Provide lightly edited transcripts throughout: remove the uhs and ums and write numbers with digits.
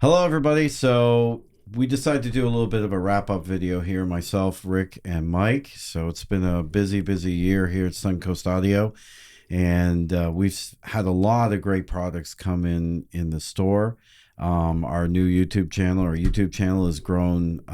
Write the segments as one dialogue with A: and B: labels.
A: Hello, everybody. So we decided to do a little bit of a wrap-up video here, myself, Rick, and Mike. So it's been a busy, busy year here at Suncoast Audio, and we've had a lot of great products come in the store. Our new YouTube channel has grown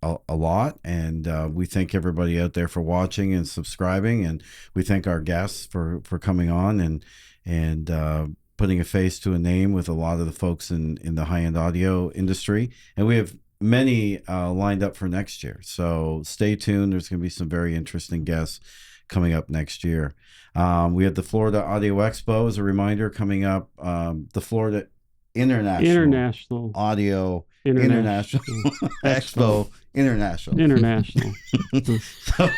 A: a lot, and we thank everybody out there for watching and subscribing, and we thank our guests for coming on and putting a face to a name with a lot of the folks in the high-end audio industry. And we have many lined up for next year. So stay tuned. There's going to be some very interesting guests coming up next year. We have the Florida Audio Expo, as a reminder, coming up. The Florida International Audio International Expo International. So,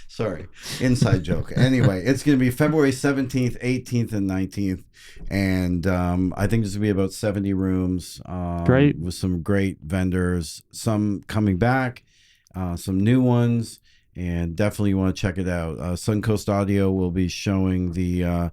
A: sorry, inside joke. Anyway, it's going to be February 17th, 18th, and 19th. And I think there's going to be about 70 rooms.
B: Great.
A: With some great vendors, some coming back, some new ones. And definitely you want to check it out. Suncoast Audio will be showing the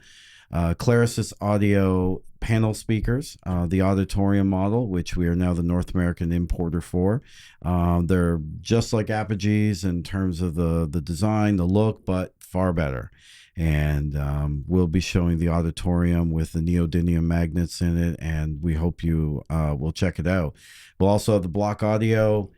A: Clarisys Audio panel speakers, the auditorium model, which we are now the North American importer for. They're just like Apogees in terms of the design, the look, but far better. And we'll be showing the auditorium with the neodymium magnets in it, and we hope you will check it out. We'll also have the block audio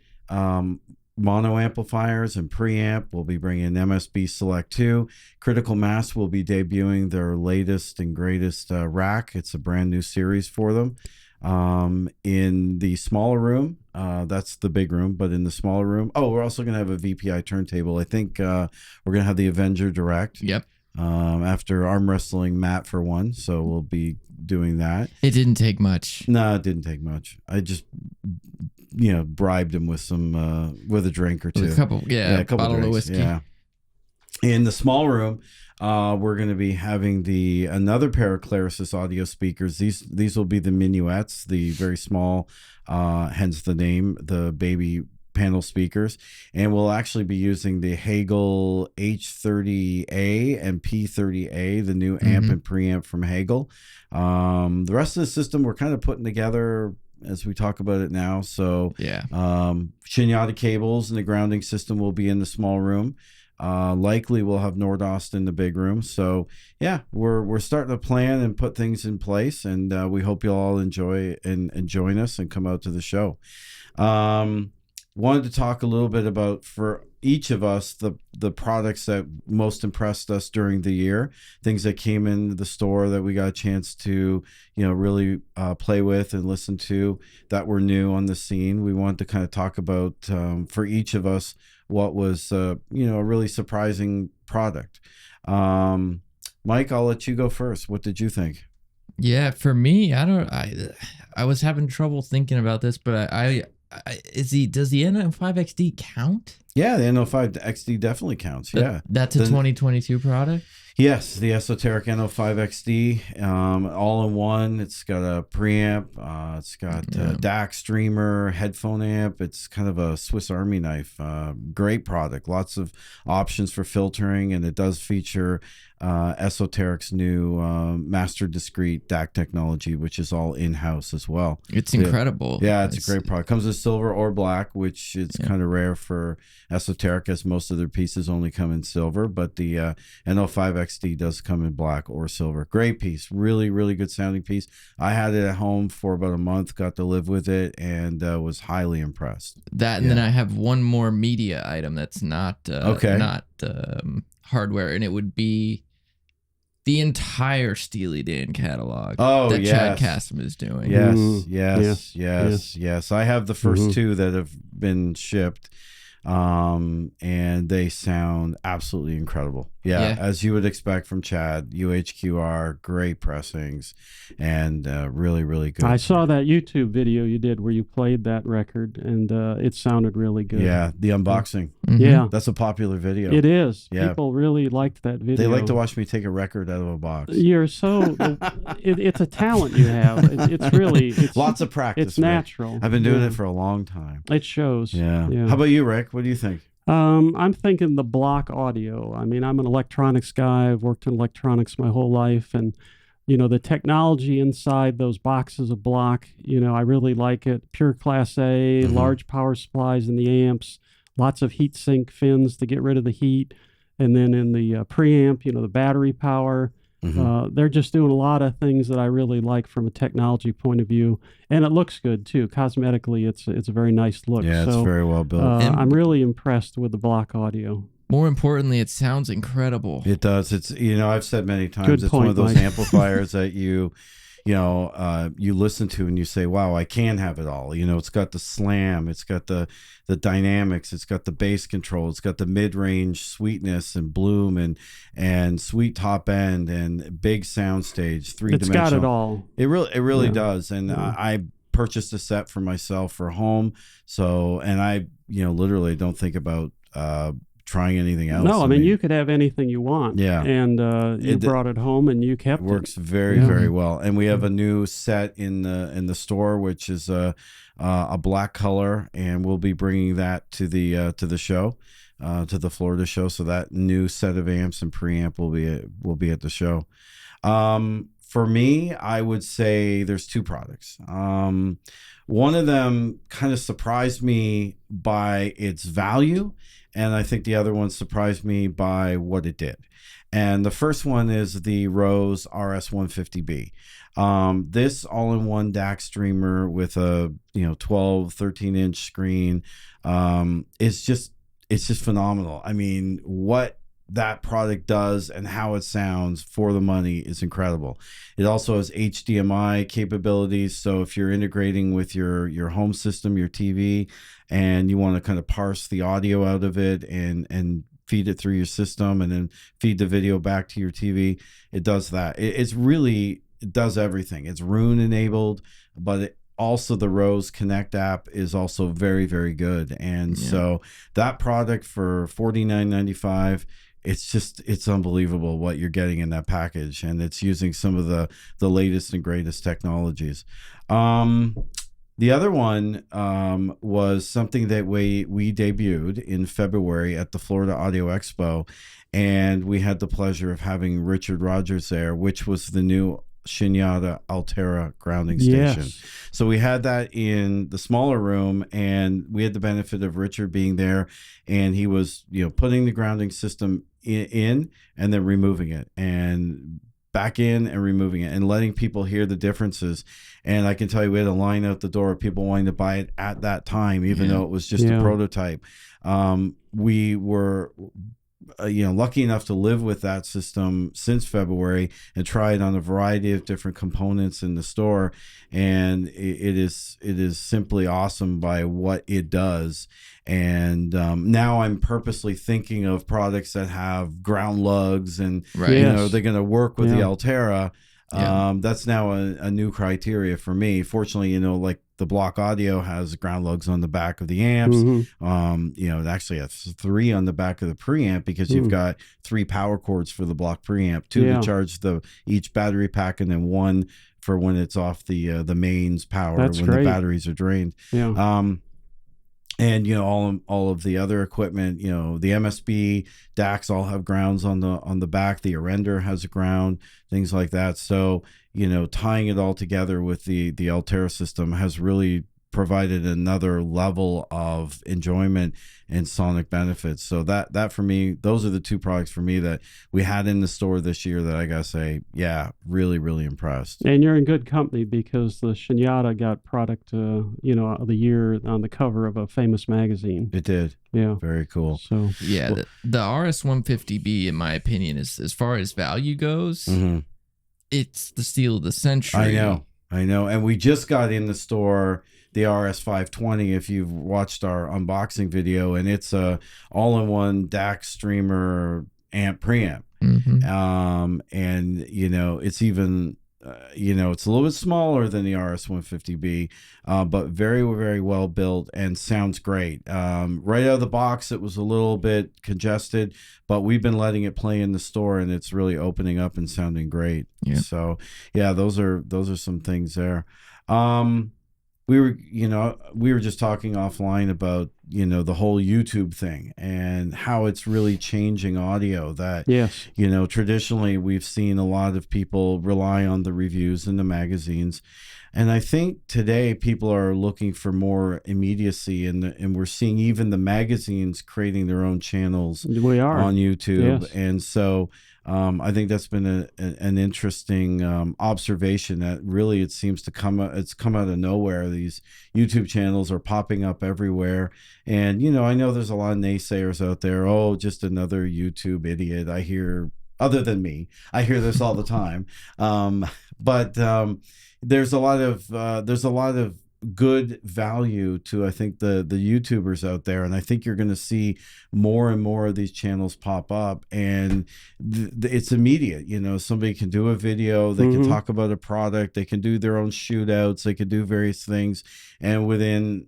A: mono amplifiers and preamp. We'll be bringing MSB Select 2. Critical Mass will be debuting their latest and greatest rack. It's a brand new series for them. In the smaller room, that's the big room, but in the smaller room, we're also going to have a VPI turntable. I think we're going to have the Avenger Direct.
C: Yep.
A: After arm wrestling Matt for one, so we'll be doing that.
C: It didn't take much.
A: No, it didn't take much. I just bribed him with some with a drink or two,
C: A couple bottle
A: drinks,
C: of whiskey.
A: Yeah. In the small room, we're going to be having another pair of Clarisys audio speakers. These will be the minuets, the very small, hence the name, the baby panel speakers, and we'll actually be using the Hagel H30A and P30A, the new amp and preamp from Hagel. The rest of the system we're kind of putting together as we talk about it now. So
C: Yeah.
A: Shinyata cables and the grounding system will be in the small room. Likely we'll have Nordost in the big room. So yeah, we're starting to plan and put things in place, and we hope you'll all enjoy and join us and come out to the show. Wanted to talk a little bit about, for each of us, the products that most impressed us during the year, things that came in the store that we got a chance to really play with and listen to, that were new on the scene. We wanted to kind of talk about, for each of us, what was a really surprising product. Mike, I'll let you go first. What did you think?
C: Yeah, for me, I was having trouble thinking about this, but does the N05XD count?
A: Yeah, the N05XD definitely counts. Yeah,
C: That's a 2022 product?
A: Yes, the esoteric N05XD, all in one. It's got a preamp, it's got a DAC streamer, headphone amp. It's kind of a Swiss Army knife. Great product, lots of options for filtering, and it does feature Esoteric's new master discrete DAC technology, which is all in-house as well.
C: It's incredible.
A: Yeah, it's a great product. Comes with silver or black, which it's kind of rare for Esoteric, as most of their pieces only come in silver, but the N05XD does come in black or silver. Great piece. Really, really good sounding piece. I had it at home for about a month, got to live with it, and was highly impressed.
C: And then I have one more media item that's not hardware, and it would be the entire Steely Dan catalog that Chad Cassim is doing.
A: Yes. I have the first two that have been shipped, and they sound absolutely incredible. Yeah, as you would expect from Chad. UHQR, great pressings, and really, really good.
B: I saw that YouTube video you did where you played that record, and it sounded really good.
A: Yeah, the unboxing.
B: Yeah,
A: that's a popular video.
B: It is.
A: Yeah.
B: People really liked that video.
A: They like to watch me take a record out of a box.
B: You're so it's a talent you have. It's really
A: lots of practice.
B: It's natural.
A: I've been doing it for a long time.
B: It shows.
A: Yeah. How about you, Rick? What do you think?
B: I'm thinking the block audio. I mean, I'm an electronics guy. I've worked in electronics my whole life, and the technology inside those boxes of block, I really like it. Pure Class A, large power supplies in the amps, lots of heat sink fins to get rid of the heat. And then in the preamp, the battery power. They're just doing a lot of things that I really like from a technology point of view, and it looks good too. Cosmetically, it's a very nice look.
A: Yeah, it's
B: so
A: very well built.
B: I'm really impressed with the block audio.
C: More importantly, it sounds incredible.
A: It does. It's I've said many times,
B: Good
A: it's
B: point,
A: one of those
B: Mike.
A: amplifiers that you listen to and you say, wow, I can have it all. It's got the slam, it's got the dynamics, it's got the bass control, it's got the mid-range sweetness and bloom and sweet top end and big sound stage, three-dimensional.
B: It's got it all.
A: It really does. And I purchased a set for myself for home. So, and I, literally don't think about trying anything else.
B: No, I mean, you could have anything you want.
A: Yeah.
B: And you brought it home and you kept it.
A: Works very, very well. And we have a new set in the store, which is a black color, and we'll be bringing that to the show, to the Florida show. So that new set of amps and preamp will be at the show. For me, I would say there's two products. One of them kind of surprised me by its value, and I think the other one surprised me by what it did. And the first one is the Rose RS150B. This all-in-one DAC streamer with a 12, 13-inch screen is just phenomenal. I mean, what that product does and how it sounds for the money is incredible. It also has HDMI capabilities, so if you're integrating with your home system, your TV, and you want to kind of parse the audio out of it and feed it through your system and then feed the video back to your TV, it does that. It does everything. It's Roon enabled, but also the Rose Connect app is also very, very good. And so that product for $49.95, it's unbelievable what you're getting in that package, and it's using some of the latest and greatest technologies. The other one was something that we debuted in February at the Florida Audio Expo, and we had the pleasure of having Richard Rogers there, which was the new Shinyata Altera grounding station.
B: Yes.
A: So we had that in the smaller room, and we had the benefit of Richard being there, and he was putting the grounding system in and then removing it and back in and removing it and letting people hear the differences. And I can tell you, we had a line out the door of people wanting to buy it at that time, even though it was just a prototype. We were lucky enough to live with that system since February and try it on a variety of different components in the store, and it is simply awesome by what it does. And now I'm purposely thinking of products that have ground lugs, and they're going to work with the Altera. That's now a new criteria for me. Fortunately, like the block audio has ground lugs on the back of the amps. It actually has 3 on the back of the preamp, because you've got 3 power cords for the block preamp, 2 to charge each battery pack, and then 1 for when it's off the mains power. That's when the batteries are drained. And all of the other equipment, the MSB DACs all have grounds on the back. The Arender has a ground, things like that. So tying it all together with the Altera system has really provided another level of enjoyment and sonic benefits. So that for me, those are the two products for me that we had in the store this year that I gotta say, really, really impressed.
B: And you're in good company, because the Shinyata got product of the year on the cover of a famous magazine.
A: It did.
B: Yeah.
A: Very cool.
B: So
C: the RS150B, in my opinion, is, as far as value goes, it's the steal of the century.
A: I know. And we just got in the store the RS520, if you've watched our unboxing video, and it's a all-in-one DAC streamer amp preamp. And it's even it's a little bit smaller than the RS150B, but very, very well built and sounds great. Right out of the box, it was a little bit congested, but we've been letting it play in the store, and it's really opening up and sounding great. So those are some things there. we were just talking offline about, the whole YouTube thing and how it's really changing audio. That,
B: Yes.
A: traditionally we've seen a lot of people rely on the reviews in the magazines. And I think today people are looking for more immediacy, and we're seeing even the magazines creating their own channels
B: We are.
A: on YouTube.
B: Yes.
A: And so I think that's been an interesting observation, that really it seems to it's come out of nowhere. These YouTube channels are popping up everywhere. And, I know there's a lot of naysayers out there. Oh, just another YouTube idiot. I hear, other than me, I hear this all the time. But there's a lot of good value to, I think, the YouTubers out there, and I think you're going to see more and more of these channels pop up, and it's immediate. Somebody can do a video, they can talk about a product, they can do their own shootouts, they can do various things, and within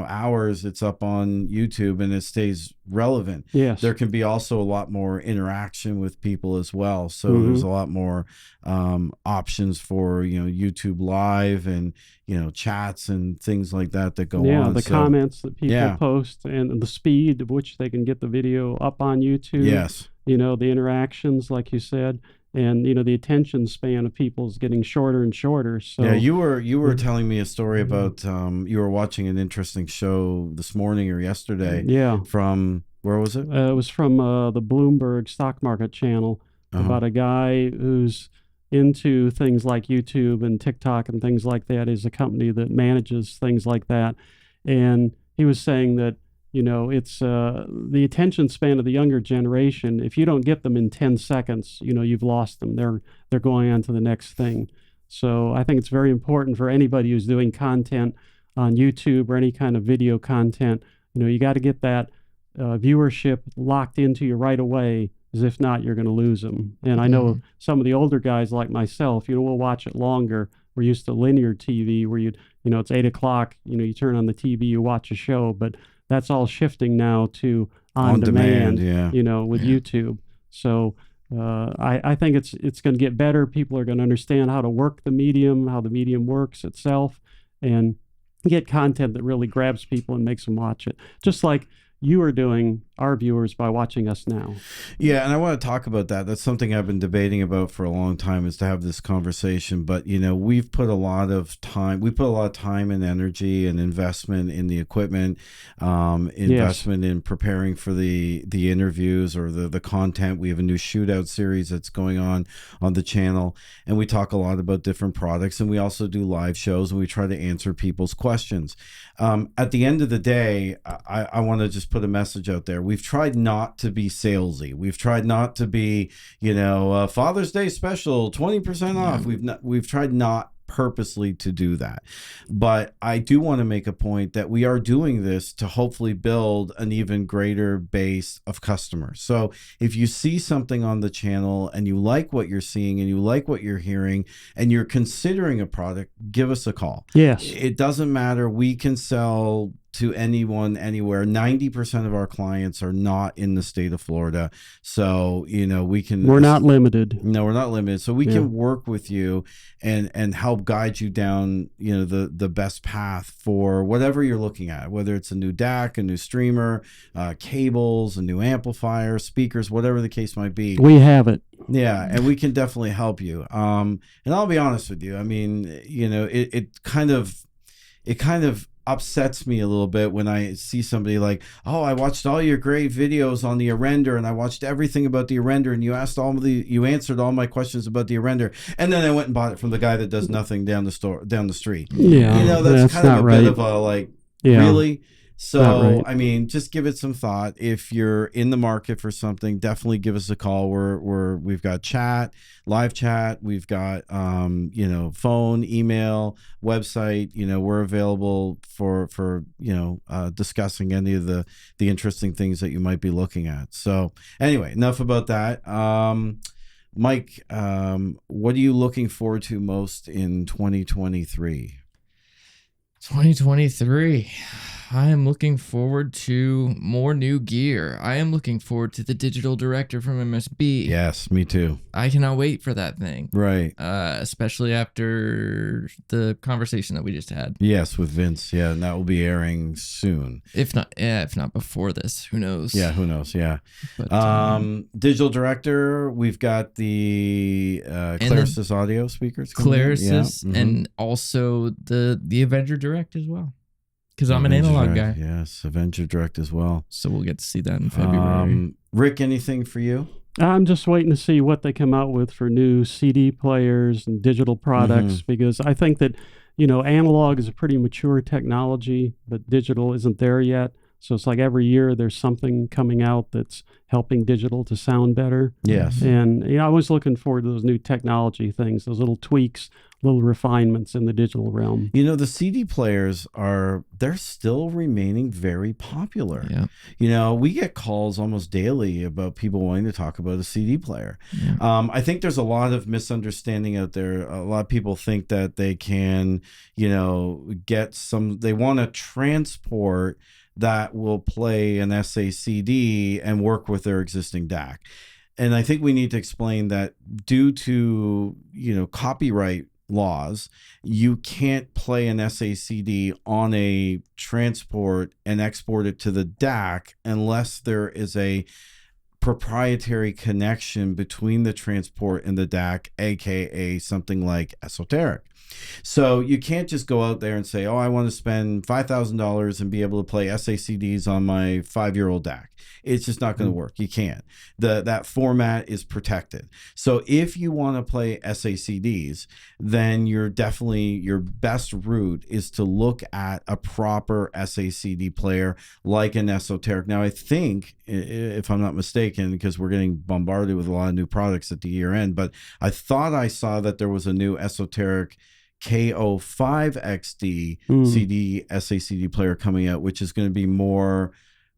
A: hours it's up on YouTube and it stays relevant.
B: Yes.
A: There can be also a lot more interaction with people as well, so there's a lot more options for YouTube Live and chats and things like that go on.
B: Yeah, the comments that people post and the speed at which they can get the video up on YouTube.
A: Yes.
B: The interactions, like you said, and the attention span of people is getting shorter and shorter. So
A: yeah, you were telling me a story about you were watching an interesting show this morning or yesterday.
B: Yeah.
A: From where was it?
B: It was from the Bloomberg Stock Market channel about a guy who's into things like YouTube and TikTok and things like that. Is a company that manages things like that, and he was saying that it's the attention span of the younger generation. If you don't get them in 10 seconds, you've lost them. They're going on to the next thing. So I think it's very important for anybody who's doing content on YouTube or any kind of video content. You got to get that viewership locked into you right away, as if not, you're going to lose them. And I know some of the older guys like myself, we'll watch it longer. We're used to linear TV where it's 8 o'clock, you turn on the TV, you watch a show, but that's all shifting now to on demand, with YouTube. So I think it's going to get better. People are going to understand how to work the medium, how the medium works itself, and get content that really grabs people and makes them watch it. Just like you are doing our viewers by watching us now.
A: Yeah, and I want to talk about that. That's something I've been debating about for a long time, is to have this conversation. But we've put a lot of time. We put a lot of time and energy and investment in the equipment, investment in preparing for the interviews or the content. We have a new shootout series that's going on the channel, and we talk a lot about different products. And we also do live shows, and we try to answer people's questions. At the end of the day, I want to just put a message out there. We've tried not to be salesy. We've tried not to be, Father's Day special, 20% off. We've tried not purposely to do that. But I do want to make a point that we are doing this to hopefully build an even greater base of customers. So if you see something on the channel and you like what you're seeing and you like what you're hearing and you're considering a product, give us a call.
B: Yes.
A: It doesn't matter. We can sell to anyone, anywhere. 90% of our clients are not in the state of Florida. So, we're
B: not limited.
A: No, we're not limited. So we can work with you and help guide you down, the best path for whatever you're looking at, whether it's a new DAC, a new streamer, cables, a new amplifier, speakers, whatever the case might be.
B: We have it.
A: Yeah, and we can definitely help you. And I'll be honest with you. I mean, it kind of upsets me a little bit when I see somebody like, oh, I watched all your great videos on the Arender, and I watched everything about the Arender, and you answered all my questions about the Arender, and then I went and bought it from the guy that does nothing down the street.
B: Yeah,
A: that's kind of a bit of a really. So, I mean, just give it some thought. If you're in the market for something, definitely give us a call. We've got chat, live chat. We've got, phone, email, website. We're available for discussing any of the interesting things that you might be looking at. So anyway, enough about that. Mike, what are you looking forward to most in 2023?
C: 2023. I am looking forward to more new gear. I am looking forward to the digital director from MSB.
A: Yes, me too.
C: I cannot wait for that thing.
A: Right.
C: Especially after the conversation that we just had.
A: Yes, with Vince. Yeah, and that will be airing soon.
C: If not before this, who knows?
A: Yeah, who knows? Yeah.
C: But,
A: digital director, we've got the Clarisys audio speakers.
C: Clarisys,
A: yeah.
C: and also the Avenger Direct as well. Because I'm an analog guy.
A: Yes, Avenger Direct as well.
C: So we'll get to see that in February.
A: Rick, anything for you?
B: I'm just waiting to see what they come out with for new CD players and digital products, because I think that, analog is a pretty mature technology, but digital isn't there yet. So it's like every year there's something coming out that's helping digital to sound better.
A: Yes.
B: And I was looking forward to those new technology things, those little tweaks, little refinements in the digital realm.
A: The CD players they're still remaining very popular.
C: Yeah.
A: We get calls almost daily about people wanting to talk about a CD player.
C: Yeah.
A: I think there's a lot of misunderstanding out there. A lot of people think that they can, they want to transport that will play an SACD and work with their existing DAC. And I think we need to explain that due to, copyright laws, you can't play an SACD on a transport and export it to the DAC unless there is a proprietary connection between the transport and the DAC, aka something like esoteric. So you can't just go out there and say, oh, I want to spend $5,000 and be able to play SACDs on my 5-year-old DAC. It's just not going to work. You can't. That format is protected. So if you want to play SACDs, then your best route is to look at a proper SACD player like an esoteric. Now, I think, if I'm not mistaken, because we're getting bombarded with a lot of new products at the year end, but I thought I saw that there was a new esoteric KO5XD CD SACD player coming out, which is going to be more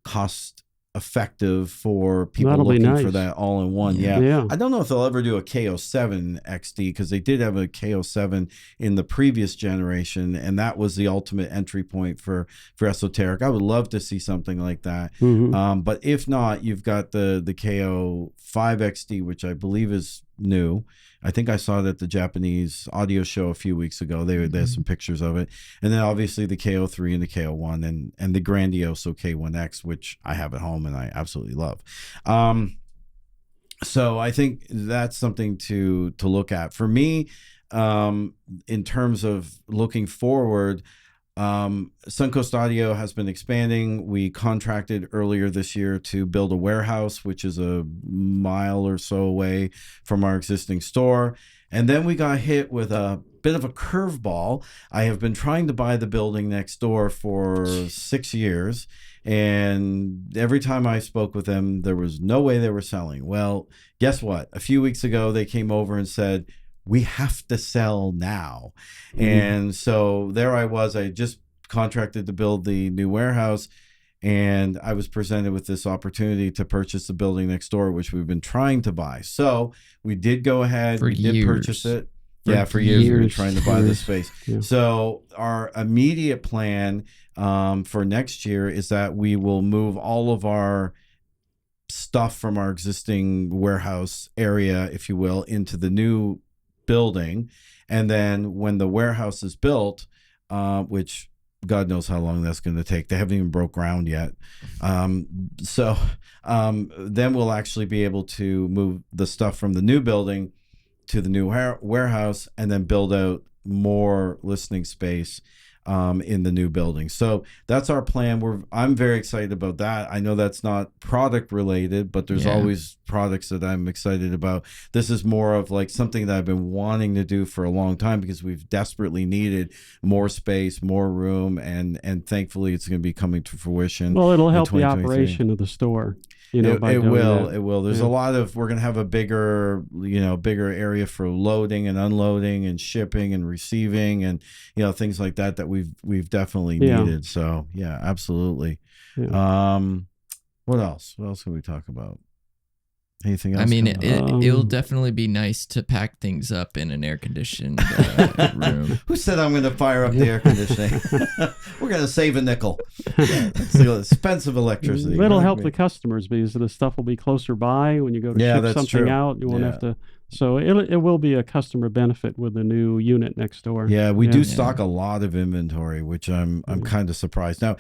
A: cost effective for people looking for that all-in-one. Yeah. I don't know if they'll ever do a KO7 XD, because they did have a KO7 in the previous generation, and that was the ultimate entry point for esoteric. I would love to see something like that. But if not, you've got the KO5 XD, which I believe is new. I think I saw it at the Japanese audio show a few weeks ago. They had some pictures of it. And then obviously the KO3 and the KO1 and the Grandioso K1X, which I have at home and I absolutely love. So I think that's something to look at. For me, in terms of looking forward, Suncoast Audio has been expanding. We contracted earlier this year to build a warehouse, which is a mile or so away from our existing store. And then we got hit with a bit of a curveball. I have been trying to buy the building next door for 6 years. And every time I spoke with them, there was no way they were selling. Well, guess what? A few weeks ago, they came over and said, we have to sell now. And so there I was. I just contracted to build the new warehouse, and I was presented with this opportunity to purchase the building next door, which we've been trying to buy. So we did go ahead. We did purchase it. For years we've been trying to buy this space. So our immediate plan for next year is that we will move all of our stuff from our existing warehouse area, if you will, into the new building. And then when the warehouse is built, which God knows how long that's going to take, they haven't even broke ground yet. So then we'll actually be able to move the stuff from the new building to the new warehouse and then build out more listening space in the new building. So that's our plan. I'm very excited about that. I know that's not product related, but there's always products that I'm excited about. This is more of like something that I've been wanting to do for a long time, because we've desperately needed more space, more room, and thankfully it's going to be coming to fruition.
B: Well, it'll help the operation of the store.
A: It will. There's a lot of, we're going to have a bigger area for loading and unloading and shipping and receiving and, things like that we've definitely needed. So yeah, absolutely. What else? What else can we talk about? Anything else?
C: I mean,
A: coming?
C: it'll definitely be nice to pack things up in an air conditioned room.
A: Who said I'm going to fire up the air conditioning? We're going to save a nickel. It's the expensive electricity.
B: It'll help the customers because the stuff will be closer by when you go to ship
A: that's
B: something
A: true.
B: out. You won't have to. So it will be a customer benefit with the new unit next door.
A: Yeah, we do stock a lot of inventory, which I'm kind of surprised. Now,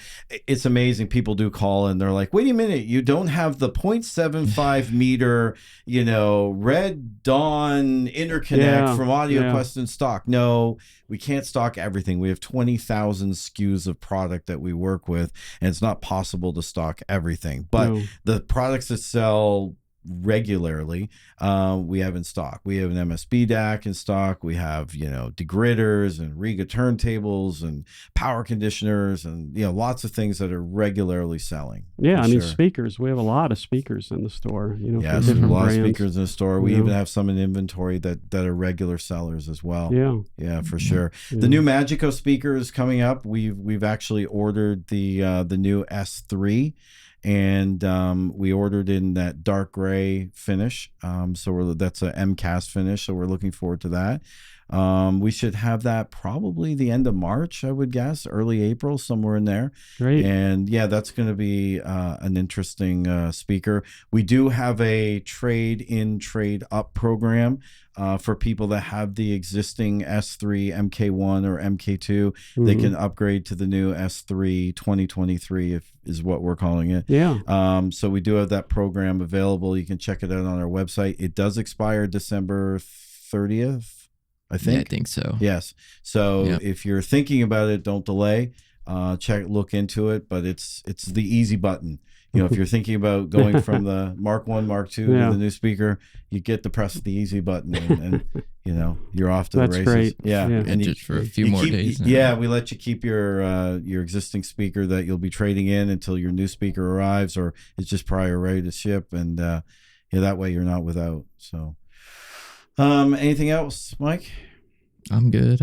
A: it's amazing. People do call and they're like, "Wait a minute, you don't have the 0.75 meter, Red Dawn interconnect from AudioQuest in stock." No, we can't stock everything. We have 20,000 SKUs of product that we work with, and it's not possible to stock everything. But the products that sell regularly, we have in stock. We have an MSB DAC in stock. We have degridders and Riga turntables and power conditioners and lots of things that are regularly selling.
B: Yeah, I mean speakers. We have a lot of speakers in the store.
A: Yes, a lot of speakers in the store. We even have some in inventory that are regular sellers as well. Yeah, for sure. The new Magico speaker is coming up. We've actually ordered the new S3. And we ordered in that dark gray finish. So that's a MCAS finish. So we're looking forward to that. We should have that probably the end of March, I would guess, early April, somewhere in there.
B: Great.
A: And that's going to be an interesting speaker. We do have a trade in, trade up program for people that have the existing S3 MK1 or MK2. They can upgrade to the new S3 2023 is what we're calling it. So we do have that program available. You can check it out on our website. It does expire December 30th, I think.
C: Yeah, I think so.
A: Yes. So if you're thinking about it, don't delay. Look into it, but it's the easy button. If you're thinking about going from the Mark 1, Mark 2 to the new speaker, you get to press the easy button and you're off to the races.
B: Great.
A: Yeah.
C: And just for a few more days.
A: We let you keep your existing speaker that you'll be trading in until your new speaker arrives, or it's just prior ready to ship, and that way you're not without. So anything else, Mike?
C: I'm good.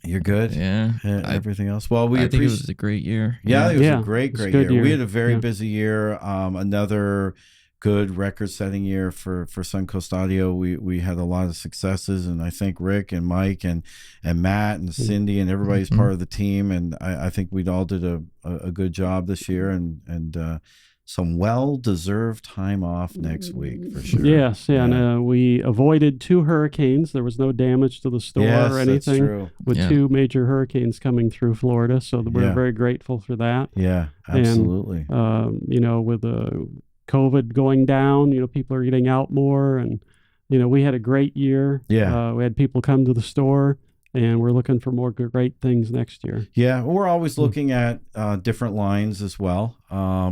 A: You're good.
C: Yeah.
A: Everything else. Well,
C: I think it was a great year.
A: Yeah, it was a great year. We had a very
B: Yeah.
A: busy year. Another good record-setting year for Suncoast Audio. We had a lot of successes, and I think Rick and Mike and Matt and Cindy and everybody's part of the team. And I think we all did a good job this year, and some well-deserved time off next week for sure.
B: Yes, and we avoided 2 hurricanes. There was no damage to the store or anything.
A: That's true.
B: With 2 major hurricanes coming through Florida, so we're very grateful for that.
A: Yeah, absolutely.
B: And, with the COVID going down, people are getting out more, and we had a great year.
A: Yeah,
B: we had people come to the store. And we're looking for more great things next year.
A: Yeah, we're always looking at different lines as well.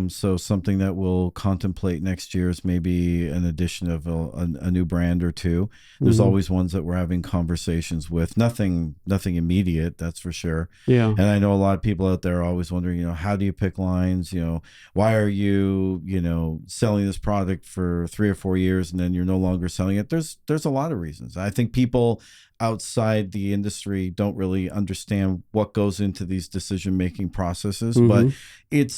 A: So something that we'll contemplate next year is maybe an addition of a new brand or 2. There's always ones that we're having conversations with. Nothing immediate, that's for sure.
B: Yeah.
A: And I know a lot of people out there are always wondering, how do you pick lines? Why are you, selling this product for 3 or 4 years and then you're no longer selling it? There's a lot of reasons. I think people outside the industry don't really understand what goes into these decision-making processes, but it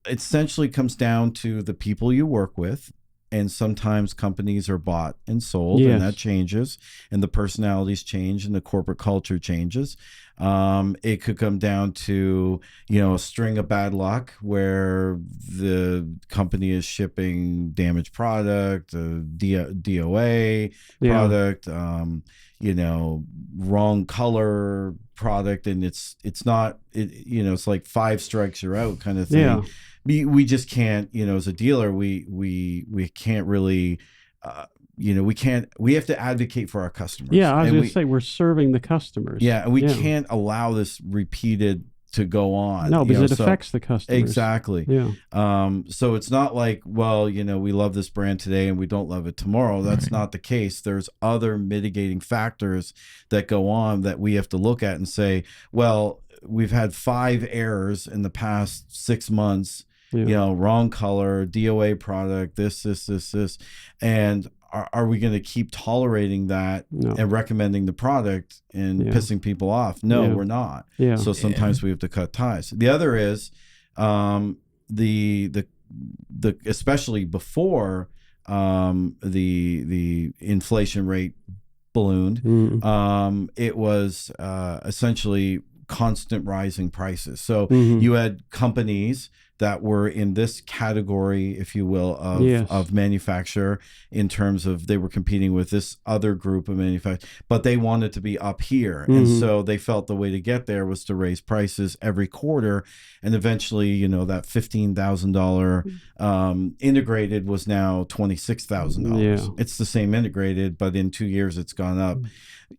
A: essentially comes down to the people you work with, and sometimes companies are bought and sold, and that changes, and the personalities change, and the corporate culture changes. It could come down to, a string of bad luck where the company is shipping damaged product, DOA product, wrong color product, and it's not, it's like 5 strikes you're out kind of thing. We just can't, as a dealer, we can't really, we have to advocate for our customers.
B: Yeah, I was going to say, we're serving the customers.
A: Yeah, and we can't allow this repeated to go on.
B: No, because it affects the customers.
A: Exactly.
B: Yeah.
A: So it's not like, well, we love this brand today and we don't love it tomorrow. That's not the case. There's other mitigating factors that go on that we have to look at and say, well, we've had 5 errors in the past 6 months. Wrong color, DOA product, this, and are we going to keep tolerating that and recommending the product and pissing people off? No, we're not. Yeah. So sometimes we have to cut ties. The other is the especially before the inflation rate ballooned. It was essentially constant rising prices. So you had companies that were in this category, if you will, of manufacturer, in terms of they were competing with this other group of manufacturers, but they wanted to be up here. And so they felt the way to get there was to raise prices every quarter. And eventually, you know, that $15,000 integrated was now $26,000.
B: Yeah.
A: It's the same integrated, but in 2 years it's gone up.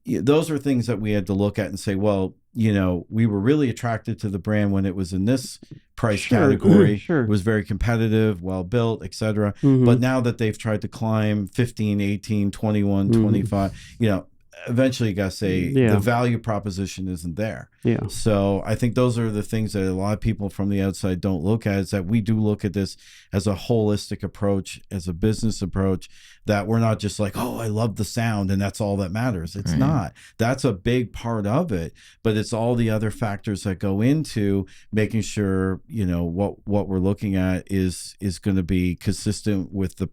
A: Those are things that we had to look at and say, well, you know, we were really attracted to the brand when it was in this price category. It was very competitive, well built, etc. But now that they've tried to climb 15, 18, 21, 25, you know, eventually you got to say the value proposition isn't there.
B: Yeah.
A: So I think those are the things that a lot of people from the outside don't look at, is that we do look at this as a holistic approach, as a business approach, that we're not just like, oh, I love the sound and that's all that matters. It's not. That's a big part of it, but it's all the other factors that go into making sure, you know, what we're looking at is going to be consistent with the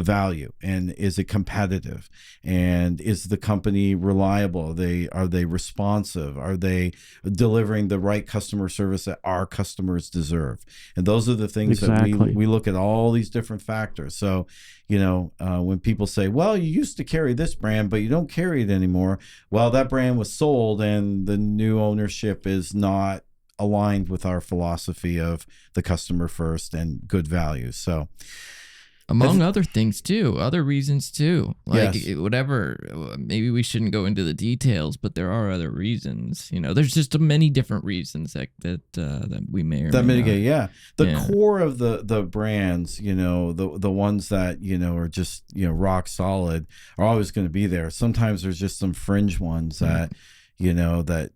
A: value, and is it competitive, and is the company reliable, are they responsive, are they delivering the right customer service that our customers deserve. And those are the things that we look at, all these different factors. So, you know, when people say, well, you used to carry this brand but you don't carry it anymore, well, that brand was sold and the new ownership is not aligned with our philosophy of the customer first and good values. So
C: among other things too, other reasons too, like whatever, maybe we shouldn't go into the details, but there are other reasons, you know, there's just many different reasons that we may or may
A: mitigate.
C: not.
A: The core of the brands, you know, the ones that, you know, are just, you know, rock solid are always going to be there. Sometimes there's just some fringe ones that, you know, they're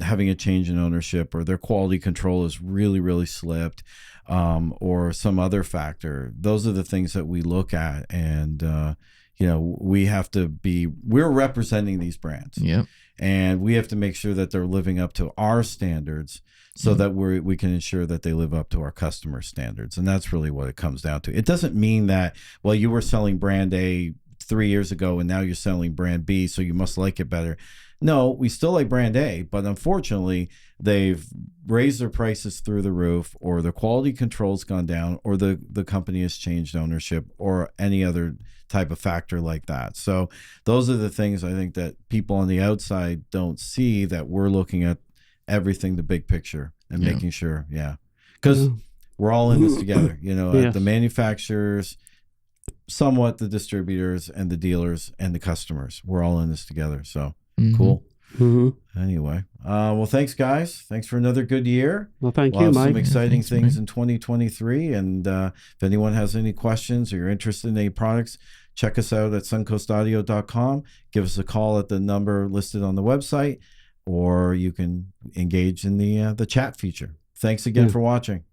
A: having a change in ownership, or their quality control is really slipped, or some other factor. Those are the things that we look at, and you know, we're representing these brands, and we have to make sure that they're living up to our standards, so that we can ensure that they live up to our customer standards. And that's really what it comes down to. It doesn't mean that, well, you were selling brand A 3 years ago and now you're selling brand B, so you must like it better. No, we still like brand A, but unfortunately they've raised their prices through the roof, or the quality control's gone down, or the company has changed ownership, or any other type of factor like that. So those are the things I think that people on the outside don't see, that we're looking at everything, the big picture, and making sure, because we're all in this together, you know, the manufacturers, somewhat the distributors and the dealers and the customers, we're all in this together. So cool. Anyway, well, thanks guys. Thanks for another good year.
B: Well, thank you, Mike.
A: Some exciting things in 2023. And if anyone has any questions or you're interested in any products, check us out at suncoastaudio.com. Give us a call at the number listed on the website, or you can engage in the chat feature. Thanks again for watching.